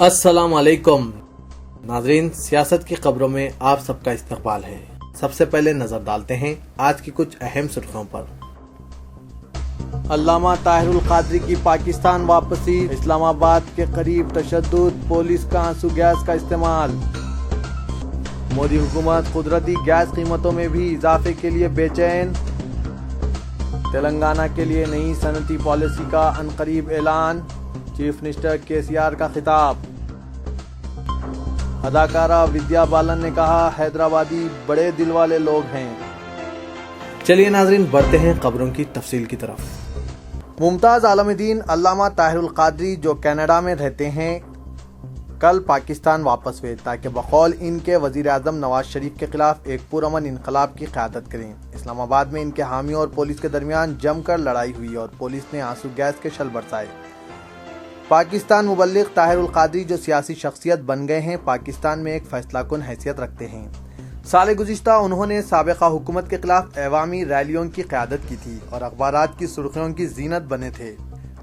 अस्सलाम वालेकुम नाज़रीन, सियासत की खबरों में आप सबका इस्तकबाल है। सबसे पहले नजर डालते हैं आज की कुछ अहम सुर्खियों पर। अल्लामा ताहिरुल कादरी की पाकिस्तान वापसी, इस्लामाबाद के करीब तशद्दुद, पुलिस का आंसू गैस का इस्तेमाल। मोदी हुकूमत कुदरती गैस कीमतों में भी इजाफे के लिए बेचैन। तेलंगाना के लिए नई सनती पॉलिसी का अनकरीब ऐलान। चीफ मिनिस्टर केसीआर का खिताब। अदाकारा विद्या बालन ने कहा, हैदराबादी बड़े दिल वाले लोग हैं। चलिए नाजरीन, बढ़ते हैं खबरों की तफसील की तरफ। मुमताज आलमदीन अल्लामा ताहिरुल कादरी जो कनाडा में रहते हैं, कल पाकिस्तान वापस हुए ताकि बकौल इनके वजीर आजम नवाज शरीफ के खिलाफ एक पुरअमन इनकलाब की क़यादत करें। इस्लामाबाद में इनके हामियों और पुलिस के दरमियान जमकर लड़ाई हुई और पुलिस ने आंसू गैस के शल बरसाए। पाकिस्तान मुबल्लिग ताहिरुल कादरी जो सियासी शख्सियत बन गए हैं, पाकिस्तान में एक फैसलाकुन हैसियत रखते हैं। साल गुज़िश्ता उन्होंने साबिक़ा हुकूमत के खिलाफ अवामी रैलियों की क़यादत की थी और अखबारात की सुर्खियों की जीनत बने थे।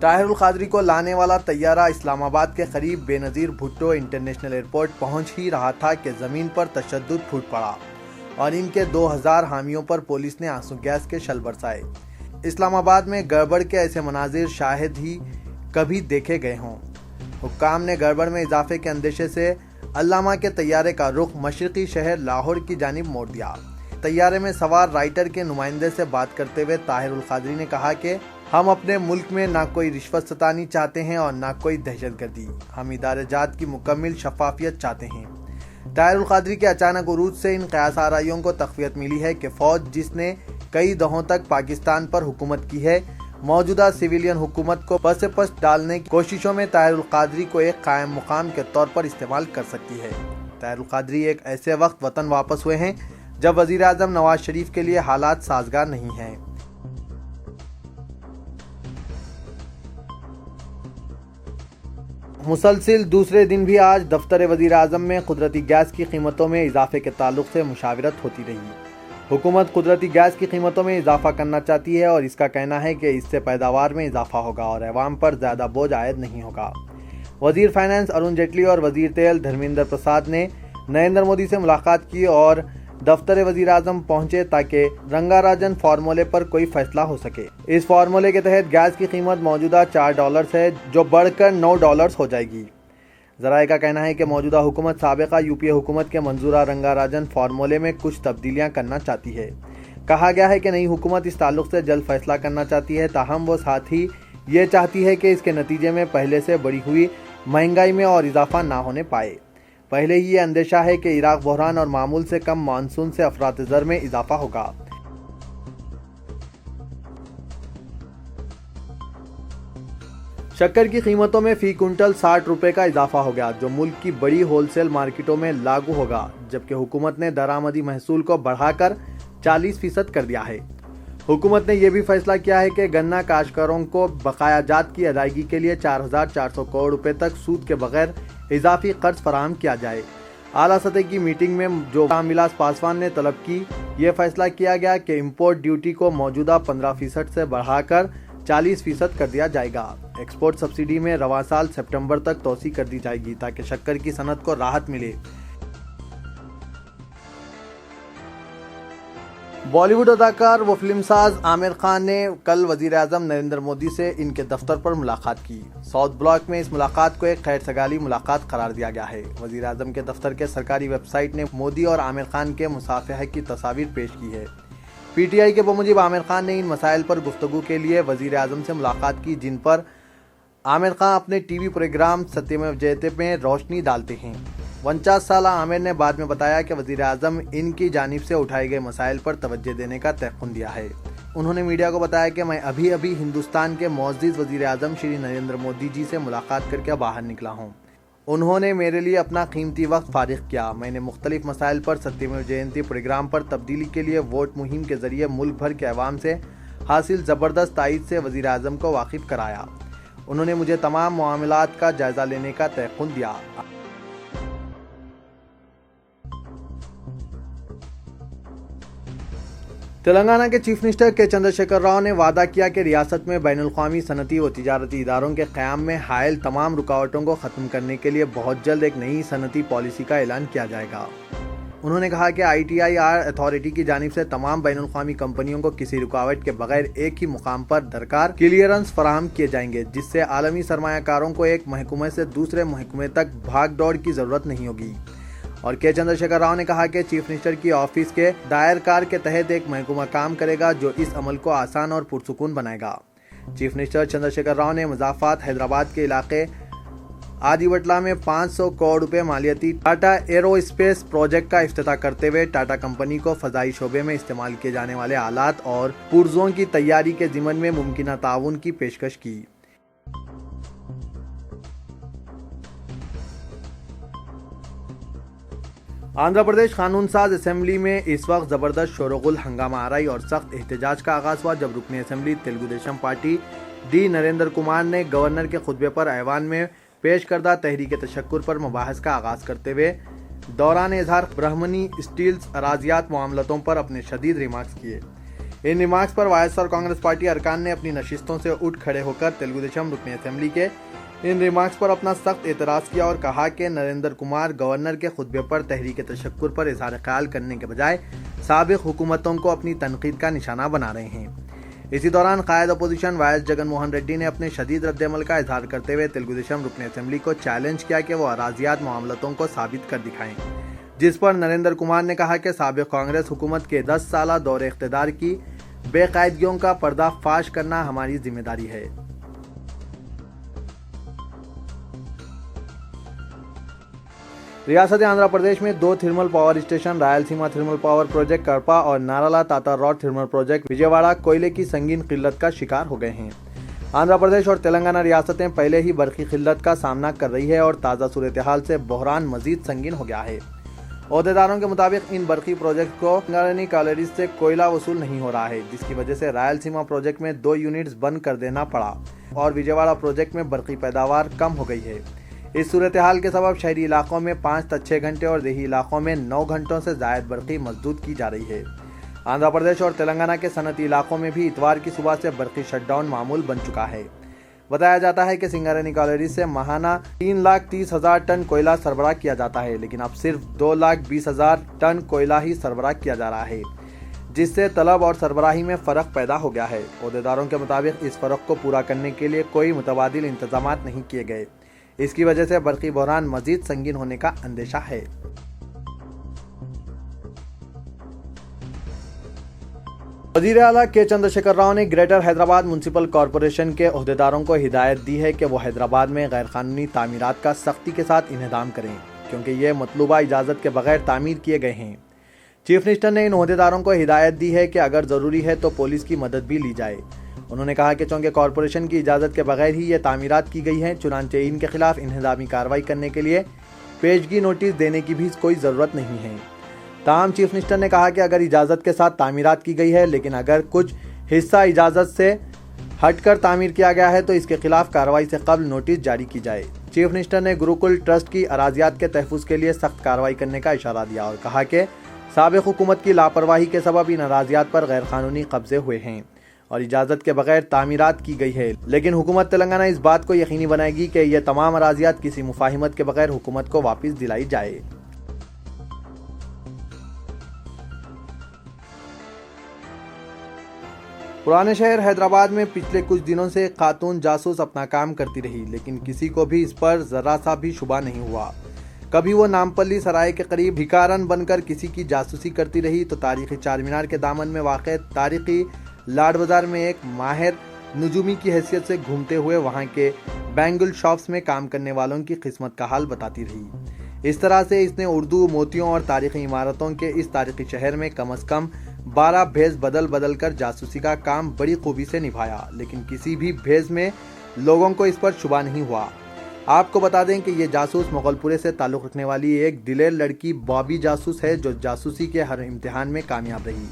ताहिरुल कादरी को लाने वाला तैयारा इस्लामाबाद के करीब बेनज़ीर भुट्टो इंटरनेशनल एयरपोर्ट पहुंच ही रहा था कि ज़मीन पर तशद्दुद फूट पड़ा और इनके 2000 हामियों पर पुलिस ने आंसू गैस के शल बरसाए। इस्लामाबाद में गड़बड़ के ऐसे मनाजिर शायद ही कभी देखे गए हों। हुक्काम ने गड़बड़ में इजाफे के अंदेशे से अल्लामा के तैयारे का रुख मशरकी शहर लाहौर की जानिब मोड़ दिया। तैयारे में सवार राइटर के नुमाइंदे से बात करते हुए ताहिरुल कादरी ने कहा कि हम अपने मुल्क में ना कोई रिश्वत सतानी चाहते हैं और ना कोई दहशतगर्दी। हम इदारे जात की मुकम्मल शफाफियत चाहते हैं। ताहिरुल कादरी के अचानक उरूज से इन क़यास आराइयों को तक़वियत मिली है कि फ़ौज जिसने कई दहों तक पाकिस्तान पर हुकूमत की है, मौजूदा सिविलियन हुकूमत को पस पस डालने की कोशिशों में ताहिरुल कादरी को एक कायम मुकाम के तौर पर इस्तेमाल कर सकती है। ताहिरुल कादरी एक ऐसे वक्त वतन वापस हुए हैं जब वजीर आजम नवाज शरीफ के लिए हालात साजगार नहीं हैं। मुसलसिल दूसरे दिन भी आज दफ्तर वजीर आजम में कुदरती गैस की कीमतों में इजाफे के ताल्लुक से मुशावरत होती रही। हुकूमत कुदरती गैस की कीमतों में इजाफा करना चाहती है और इसका कहना है कि इससे पैदावार में इजाफा होगा और अवाम पर ज़्यादा बोझ आयद नहीं होगा। वजीर फाइनेंस अरुण जेटली और वजीर तेल धर्मेंद्र प्रसाद ने नरेंद्र मोदी से मुलाकात की और दफ्तर वजीर आजम पहुंचे ताकि रंगाराजन फार्मूले पर कोई फैसला हो सके। इस फार्मूले के तहत गैस की कीमत मौजूदा $4 है जो बढ़कर $9 हो जाएगी। ज़राए का कहना है कि मौजूदा हुकूमत साबिक़ा यूपीए हुकूमत के मंजूरा रंगाराजन फार्मूले में कुछ तब्दीलियां करना चाहती है। कहा गया है कि नई हुकूमत इस ताल्लुक से जल्द फैसला करना चाहती है, ताहम वो साथ ही ये चाहती है कि इसके नतीजे में पहले से बढ़ी हुई महंगाई में और इजाफा ना होने पाए। पहले ही ये अंदेशा है कि इराक बहरान और मामूल से कम मानसून से अफरात-ए-ज़र में इजाफा होगा। शक्कर की कीमतों में फी कुंटल ₹60 का इजाफा हो गया जो मुल्क की बड़ी होलसेल मार्केटों में लागू होगा, जबकि हुकूमत ने दरामदी महसूल को बढ़ाकर 40% कर दिया है। हुकूमत ने यह भी फैसला किया है कि गन्ना काश्तकारों को बकाया जात की अदायगी के लिए 4400 करोड़ रुपए तक सूद के बगैर इजाफी कर्ज फराहम किया जाए। आला सतह की मीटिंग में जो रामविलास पासवान ने तलब की, यह फैसला किया गया कि इम्पोर्ट ड्यूटी को मौजूदा 15% से बढ़ाकर 40% कर दिया जाएगा। एक्सपोर्ट सब्सिडी में रवां साल सितंबर तक तोसी कर दी जाएगी ताकि शक्कर की सनत को राहत मिले। बॉलीवुड अदाकार व फिल्मसाज आमिर खान ने कल वजीर आजम नरेंद्र मोदी से इनके दफ्तर पर मुलाकात की। साउथ ब्लॉक में इस मुलाकात को एक खैर सगाली मुलाकात करार दिया गया है। वजीर आजम के दफ्तर के सरकारी वेबसाइट ने मोदी और आमिर खान के मुसाफहे की तस्वीर पेश की है। पीटीआई के बमुजिब आमिर खान ने इन मसाइल पर गुफ्तगू के लिए वजीर आजम से मुलाकात की, जिन पर आमिर खान अपने टीवी प्रोग्राम सत्यमेव जयते में रोशनी डालते हैं। 49 साल आमिर ने बाद में बताया कि वजीर आजम इनकी जानिब से उठाए गए मसाइल पर तवज्जो देने का तयक़ुन दिया है। उन्होंने मीडिया को बताया कि मैं अभी अभी हिंदुस्तान के मुअज़्ज़िज़ वजीर आजम श्री नरेंद्र मोदी जी से मुलाकात करके बाहर निकला हूँ। उन्होंने मेरे लिए अपना कीमती वक्त फारिग किया। मैंने मुख्तलिफ मसाइल पर सत्यमेव जयंती प्रोग्राम पर तब्दीली के लिए वोट मुहिम के जरिए मुल्क भर के अवाम से हासिल ज़बरदस्त तायीद से वजीर आजम को वाकिफ़ कराया। उन्होंने मुझे तमाम मामलात का जायज़ा लेने का तयक़ुन दिया। تلنگانہ کے چیف منسٹر کے چندرشیکھر راؤ نے وعدہ کیا کہ ریاست میں بین الاقوامی صنعتی و تجارتی اداروں کے قیام میں حائل تمام رکاوٹوں کو ختم کرنے کے لیے بہت جلد ایک نئی صنعتی پالیسی کا اعلان کیا جائے گا۔ انہوں نے کہا کہ ITIR اتھارٹی کی جانب سے تمام بین الاقوامی کمپنیوں کو کسی رکاوٹ کے بغیر ایک ہی مقام پر درکار کلیئرنس فراہم کیے جائیں گے، جس سے عالمی سرمایہ کاروں کو ایک محکمے سے دوسرے محکمے تک بھاگ دوڑ کی ضرورت نہیں ہوگی۔ اور کے چندرشیکھر راؤ نے کہا کہ چیف منسٹر کی آفس کے دائر کار کے تحت ایک محکمہ کام کرے گا جو اس عمل کو آسان اور پرسکون بنائے گا۔ چیف منسٹر چندرشیکھر راؤ نے مضافات حیدرآباد کے علاقے آدی وٹلا میں 500 کروڑ روپے مالیتی ٹاٹا ایرو اسپیس پروجیکٹ کا افتتاح کرتے ہوئے ٹاٹا کمپنی کو فضائی شعبے میں استعمال کیے جانے والے آلات اور پرزوں کی تیاری کے ضمن میں ممکنہ تعاون کی پیشکش کی۔ آندھرا پردیش قانون ساز اسمبلی میں اس وقت زبردست شور و غل، ہنگامہ آرائی اور سخت احتجاج کا آغاز ہوا جب رکن assembly Telugu Desam party D Narendra Kumar نے گورنر کے خطبے پر ایوان میں پیش کردہ تحریک تشکر پر مباحث کا آغاز کرتے ہوئے دوران اظہار برہمنی اسٹیلز اراضیات معاملتوں پر اپنے شدید ریمارکس کیے۔ ان ریمارکس پر وائس کانگریس پارٹی ارکان نے اپنی نشستوں سے اٹھ کھڑے ہو کر تلگو دیشم رکن اسمبلی کے ان ریمارکس پر اپنا سخت اعتراض کیا اور کہا کہ نریندر کمار گورنر کے خطبے پر تحریک تشکر پر اظہار خیال کرنے کے بجائے سابق حکومتوں کو اپنی تنقید کا نشانہ بنا رہے ہیں۔ اسی دوران قائد اپوزیشن وائس جگن موہن ریڈی نے اپنے شدید رد عمل کا اظہار کرتے ہوئے تلگو دیشم رکن اسمبلی کو چیلنج کیا کہ وہ اراضیات معاملتوں کو ثابت کر دکھائیں، جس پر نریندر کمار نے کہا کہ سابق کانگریس حکومت کے 10 سالہ دور اقتدار کی بے قاعدگیوں کا پردہ فاش کرنا ہماری ذمہ داری ہے۔ ریاست آندھرا پردیش میں 2 تھرمل پاور اسٹیشن رائل سیما تھرمل پاور پروجیکٹ کڑپا اور نارالا تاتا راڈ تھرمل پروجیکٹ وجےواڑا کوئلے کی سنگین قلت کا شکار ہو گئے ہیں۔ آندھرا پردیش اور تلنگانہ ریاستیں پہلے ہی برقی قلت کا سامنا کر رہی ہے اور تازہ صورتحال سے بحران مزید سنگین ہو گیا ہے۔ عہدیداروں کے مطابق ان برقی پروجیکٹ کو سنگارینی کالریز سے کوئلہ وصول نہیں ہو رہا ہے، جس کی وجہ سے رائل سیما پروجیکٹ میں 2 یونٹس بند کر دینا پڑا اور وجےواڑا پروجیکٹ میں برقی پیداوار کم ہو گئی ہے۔ اس صورتحال کے سبب شہری علاقوں میں 5 تا 6 گھنٹے اور دیہی علاقوں میں 9 گھنٹوں سے زائد برقی مسدود کی جا رہی ہے۔ آندھرا پردیش اور تلنگانہ کے صنعتی علاقوں میں بھی اتوار کی صبح سے برقی شٹ ڈاؤن معمول بن چکا ہے۔ بتایا جاتا ہے کہ سنگارینی کالریز سے ماہانہ 3,30,000 ٹن کوئلہ سربراہ کیا جاتا ہے، لیکن اب صرف 2,20,000 ٹن کوئلہ ہی سربراہ کیا جا رہا ہے، جس سے طلب اور سربراہی میں فرق پیدا ہو گیا ہے۔ عہدیداروں کے مطابق اس فرق کو پورا کرنے کے لیے کوئی متبادل انتظامات نہیں کیے گئے۔ اس کی وجہ سے برقی بحران مزید سنگین ہونے کا اندیشہ ہے۔ وزیر اعلیٰ کے چندرشیکھر راؤ نے گریٹر حیدرآباد میونسپل کارپوریشن کے عہدیداروں کو ہدایت دی ہے کہ وہ حیدرآباد میں غیر قانونی تعمیرات کا سختی کے ساتھ انہدام کریں، کیونکہ یہ مطلوبہ اجازت کے بغیر تعمیر کیے گئے ہیں۔ چیف منسٹر نے ان عہدیداروں کو ہدایت دی ہے کہ اگر ضروری ہے تو پولیس کی مدد بھی لی جائے۔ انہوں نے کہا کہ چونکہ کارپوریشن کی اجازت کے بغیر ہی یہ تعمیرات کی گئی ہیں، چنانچہ ان کے خلاف انہدامی کارروائی کرنے کے لیے پیشگی نوٹس دینے کی بھی کوئی ضرورت نہیں ہے۔ تاہم چیف منسٹر نے کہا کہ اگر اجازت کے ساتھ تعمیرات کی گئی ہے لیکن اگر کچھ حصہ اجازت سے ہٹ کر تعمیر کیا گیا ہے تو اس کے خلاف کارروائی سے قبل نوٹس جاری کی جائے۔ چیف منسٹر نے گروکل ٹرسٹ کی اراضیات کے تحفظ کے لیے سخت کارروائی کرنے کا اشارہ دیا اور کہا کہ سابق حکومت کی لاپرواہی کے سبب ان اراضیات پر غیر قانونی قبضے ہوئے ہیں اور اجازت کے بغیر تعمیرات کی گئی ہے، لیکن حکومت تلنگانہ اس بات کو یقینی بنائے گی کہ یہ تمام اراضیات کسی مفاہمت کے بغیر حکومت کو واپس دلائی جائے۔ پرانے شہر حیدرآباد میں پچھلے کچھ دنوں سے خاتون جاسوس اپنا کام کرتی رہی، لیکن کسی کو بھی اس پر ذرا سا بھی شبہ نہیں ہوا۔ کبھی وہ نامپلی سرائے کے قریب بھکارن بن کر کسی کی جاسوسی کرتی رہی تو تاریخی چار مینار کے دامن میں واقع تاریخی لاڈ بازار میں ایک ماہر نجومی کی حیثیت سے گھومتے ہوئے وہاں کے بینگل شاپس میں کام کرنے والوں کی قسمت کا حال بتاتی رہی۔ اس طرح سے اس نے اردو، موتیوں اور تاریخی عمارتوں کے اس تاریخی شہر میں کم از کم 12 بھیس بدل بدل کر جاسوسی کا کام بڑی خوبی سے نبھایا، لیکن کسی بھی بھیس میں لوگوں کو اس پر شبہ نہیں ہوا۔ آپ کو بتا دیں کہ یہ جاسوس مغل پورے سے تعلق رکھنے والی ایک دلیر لڑکی بابی جاسوس ہے جو جاسوسی کے ہر امتحان میں کامیاب رہی۔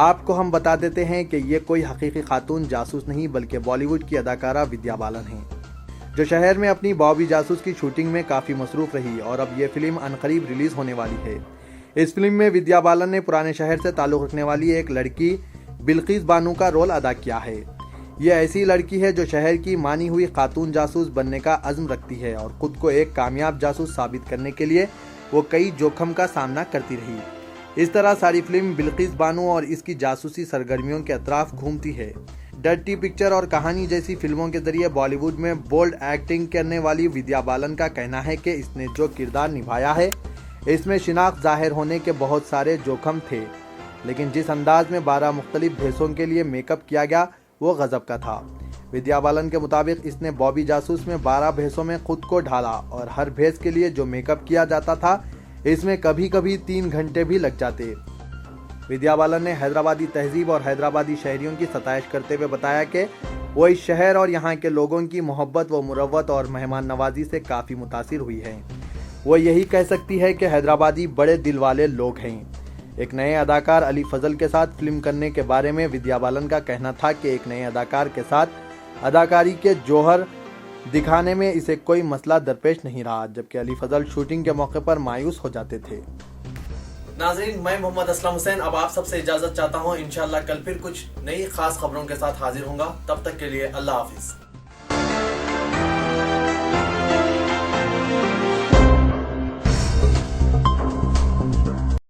آپ کو ہم بتا دیتے ہیں کہ یہ کوئی حقیقی خاتون جاسوس نہیں بلکہ بالی ووڈ کی اداکارہ ودیا بالن ہیں، جو شہر میں اپنی بابی جاسوس کی شوٹنگ میں کافی مصروف رہی اور اب یہ فلم عنقریب ریلیز ہونے والی ہے۔ इस फिल्म में विद्या बालन ने पुराने शहर से ताल्लुक रखने वाली एक लड़की बिल्किस बानू का रोल अदा किया है। ये ऐसी लड़की है जो शहर की मानी हुई खातून जासूस बनने का अज़्म रखती है और खुद को एक कामयाब जासूस साबित करने के लिए वो कई जोखम का सामना करती रही। इस तरह सारी फिल्म बिल्किस बानू और इसकी जासूसी सरगर्मियों के अतराफ घूमती है। डर्टी पिक्चर और कहानी जैसी फिल्मों के जरिए बॉलीवुड में बोल्ड एक्टिंग करने वाली विद्या बालन का कहना है कि इसने जो किरदार निभाया है इसमें शिनाख्त जाहिर होने के बहुत सारे जोखम थे, लेकिन जिस अंदाज में 12 मुख्तलिफ भेसों के लिए मेकअप किया गया वो गजब का था। विद्या बालन के मुताबिक इसने बॉबी जासूस में 12 भेसों में खुद को ढाला और हर भेस के लिए जो मेकअप किया जाता था इसमें कभी कभी 3 घंटे भी लग जाते। विद्या बालन ने हैदराबादी तहजीब और हैदराबादी शहरियों की सताइश करते हुए बताया कि वो इस शहर और यहाँ के लोगों की मोहब्बत व मुरव्वत और मेहमान नवाजी से काफ़ी मुतासिर हुई है। वो यही कह सकती है कि हैदराबादी बड़े दिल वाले लोग हैं। एक नए अदाकार अली फजल के साथ फिल्म करने के बारे में विद्या बालन का कहना था कि एक नए अदाकार के साथ अदाकारी के जौहर दिखाने में इसे कोई मसला दरपेश नहीं रहा, जबकि अली फजल शूटिंग के मौके पर मायूस हो जाते थे। नाज़रीन, मैं मोहम्मद असलम हुसैन अब आप सबसे इजाजत चाहता हूँ। इंशाल्लाह कल फिर कुछ नई खास खबरों के साथ हाजिर होऊंगा। तब तक के लिए अल्लाह हाफिज।